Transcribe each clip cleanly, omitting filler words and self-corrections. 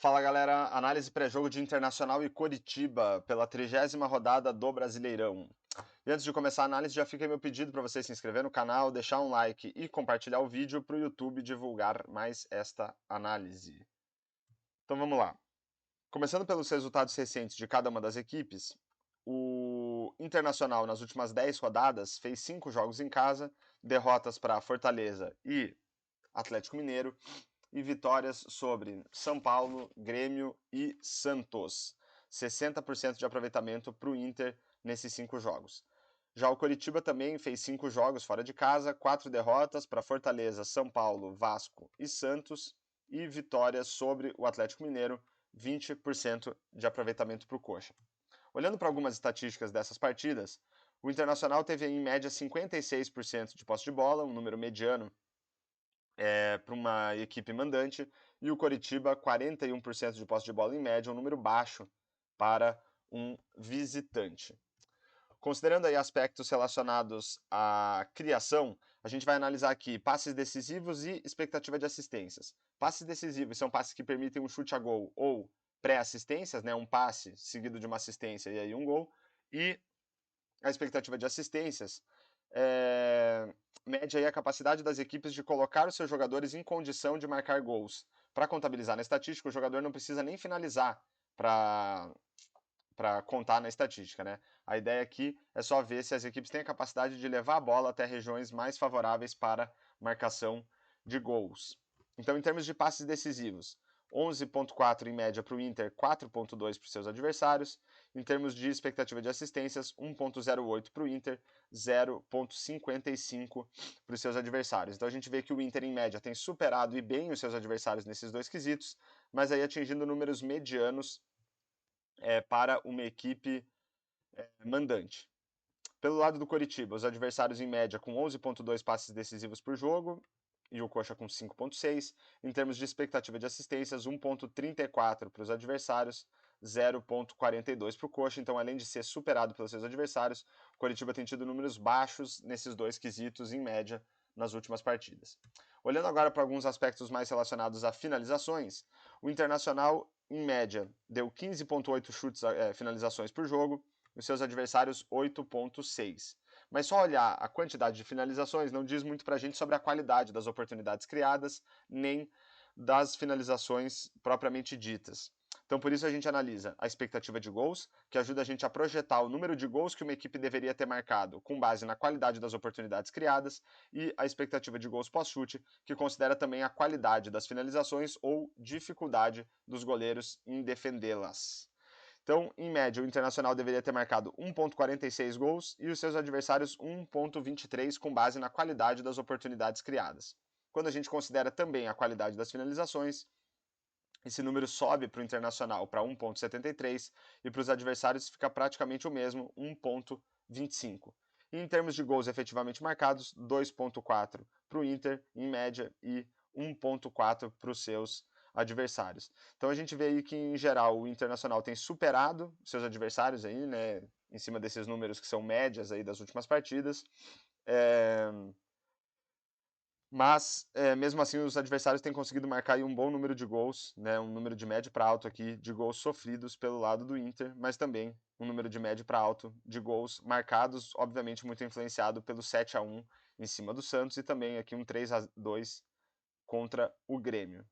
Fala galera, análise pré-jogo de Internacional e Coritiba pela 30ª rodada do Brasileirão. E antes de começar a análise, já fica aí meu pedido para você se inscrever no canal, deixar um like e compartilhar o vídeo para o YouTube divulgar mais esta análise. Então vamos lá. Começando pelos resultados recentes de cada uma das equipes, o Internacional nas últimas 10 rodadas fez 5 jogos em casa, derrotas para Fortaleza e Atlético Mineiro, e vitórias sobre São Paulo, Grêmio e Santos. 60% de aproveitamento para o Inter nesses 5 jogos. Já o Coritiba também fez 5 jogos fora de casa, 4 derrotas para Fortaleza, São Paulo, Vasco e Santos, e vitórias sobre o Atlético Mineiro, 20% de aproveitamento para o Coxa. Olhando para algumas estatísticas dessas partidas, o Internacional teve em média 56% de posse de bola, um número mediano para uma equipe mandante, e o Coritiba 41% de posse de bola em média, um número baixo para um visitante. Considerando aí aspectos relacionados à criação, a gente vai analisar aqui passes decisivos e expectativa de assistências. Passes decisivos são passes que permitem um chute a gol ou pré-assistências, né, um passe seguido de uma assistência e aí um gol, e a expectativa de assistências mede aí a capacidade das equipes de colocar os seus jogadores em condição de marcar gols. Para contabilizar na estatística, o jogador não precisa nem finalizar para contar na estatística, né? A ideia aqui é só ver se as equipes têm a capacidade de levar a bola até regiões mais favoráveis para marcação de gols. Então, em termos de passes decisivos, 11,4 em média para o Inter, 4,2 para os seus adversários. Em termos de expectativa de assistências, 1,08 para o Inter, 0,55 para os seus adversários. Então a gente vê que o Inter, em média, tem superado e bem os seus adversários nesses dois quesitos, mas aí atingindo números medianos para uma equipe mandante. Pelo lado do Coritiba, os adversários em média com 11,2 passes decisivos por jogo e o Coxa com 5,6. Em termos de expectativa de assistências, 1,34 para os adversários, 0,42 para o Coxa. Então, além de ser superado pelos seus adversários, o Coritiba tem tido números baixos nesses dois quesitos em média nas últimas partidas. Olhando agora para alguns aspectos mais relacionados a finalizações, o Internacional, em média, deu 15,8 chutes, finalizações por jogo, os seus adversários 8,6. Mas só olhar a quantidade de finalizações não diz muito para a gente sobre a qualidade das oportunidades criadas, nem das finalizações propriamente ditas. Então, por isso a gente analisa a expectativa de gols, que ajuda a gente a projetar o número de gols que uma equipe deveria ter marcado com base na qualidade das oportunidades criadas, e a expectativa de gols pós-chute, que considera também a qualidade das finalizações ou dificuldade dos goleiros em defendê-las. Então, em média, o Internacional deveria ter marcado 1,46 gols e os seus adversários 1,23 com base na qualidade das oportunidades criadas. Quando a gente considera também a qualidade das finalizações, esse número sobe para o Internacional para 1,73 e para os adversários fica praticamente o mesmo, 1,25. E em termos de gols efetivamente marcados, 2,4 para o Inter, em média, e 1,4 para os seus adversários. Então a gente vê aí que, em geral, o Internacional tem superado seus adversários aí, né, em cima desses números que são médias aí das últimas partidas. Mas, mesmo assim, os adversários têm conseguido marcar aí um bom número de gols, né, um número de médio para alto aqui de gols sofridos pelo lado do Inter, mas também um número de médio para alto de gols marcados, obviamente muito influenciado pelo 7-1 em cima do Santos e também aqui um 3-2 contra o Grêmio.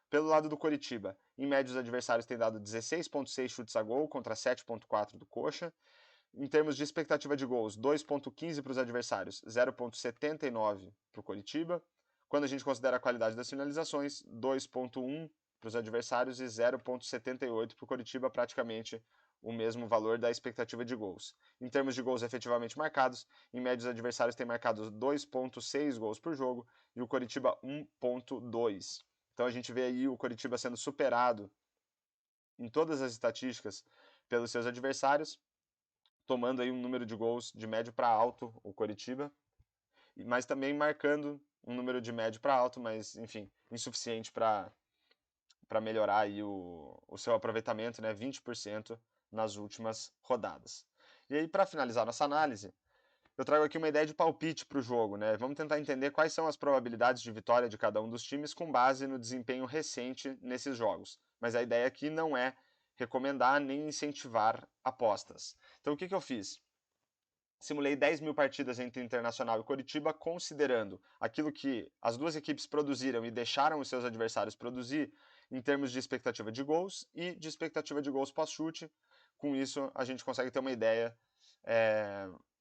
Pelo lado do Coritiba, em média os adversários têm dado 16,6 chutes a gol contra 7,4 do Coxa. Em termos de expectativa de gols, 2,15 para os adversários, 0,79 para o Coritiba. Quando a gente considera a qualidade das finalizações, 2,1 para os adversários e 0,78 para o Coritiba, praticamente o mesmo valor da expectativa de gols. Em termos de gols efetivamente marcados, em média os adversários têm marcado 2,6 gols por jogo e o Coritiba 1,2. Então a gente vê aí o Coritiba sendo superado em todas as estatísticas pelos seus adversários, tomando aí um número de gols de médio para alto, o Coritiba, mas também marcando um número de médio para alto, mas enfim, insuficiente para melhorar aí o seu aproveitamento, né, 20% nas últimas rodadas. E aí, para finalizar nossa análise, eu trago aqui uma ideia de palpite para o jogo, né? Vamos tentar entender quais são as probabilidades de vitória de cada um dos times com base no desempenho recente nesses jogos. Mas a ideia aqui não é recomendar nem incentivar apostas. Então o que eu fiz? Simulei 10 mil partidas entre Internacional e Coritiba, considerando aquilo que as duas equipes produziram e deixaram os seus adversários produzir em termos de expectativa de gols e de expectativa de gols pós-chute. Com isso, a gente consegue ter uma ideia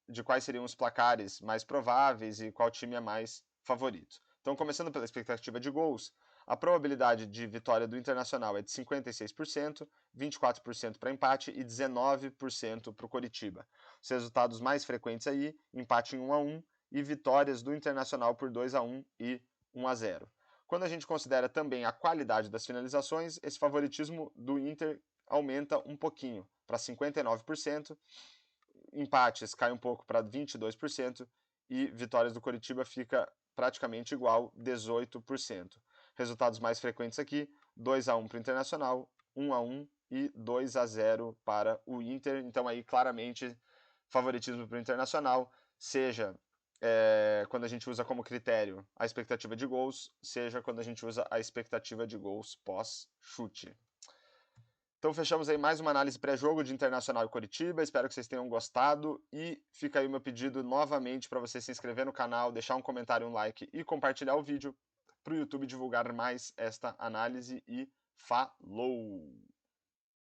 de quais seriam os placares mais prováveis e qual time é mais favorito. Então, começando pela expectativa de gols, a probabilidade de vitória do Internacional é de 56%, 24% para empate e 19% para o Coritiba. Os resultados mais frequentes aí, empate em 1-1 e vitórias do Internacional por 2-1 e 1-0. Quando a gente considera também a qualidade das finalizações, esse favoritismo do Inter aumenta um pouquinho, para 59%, empates cai um pouco para 22% e vitórias do Coritiba fica praticamente igual, 18%. Resultados mais frequentes aqui, 2-1 para o Internacional, 1-1 e 2-0 para o Inter. Então aí claramente favoritismo para o Internacional, seja quando a gente usa como critério a expectativa de gols, seja quando a gente usa a expectativa de gols pós-chute. Então fechamos aí mais uma análise pré-jogo de Internacional e Coritiba, espero que vocês tenham gostado e fica aí o meu pedido novamente para você se inscrever no canal, deixar um comentário, um like e compartilhar o vídeo para o YouTube divulgar mais esta análise e falou!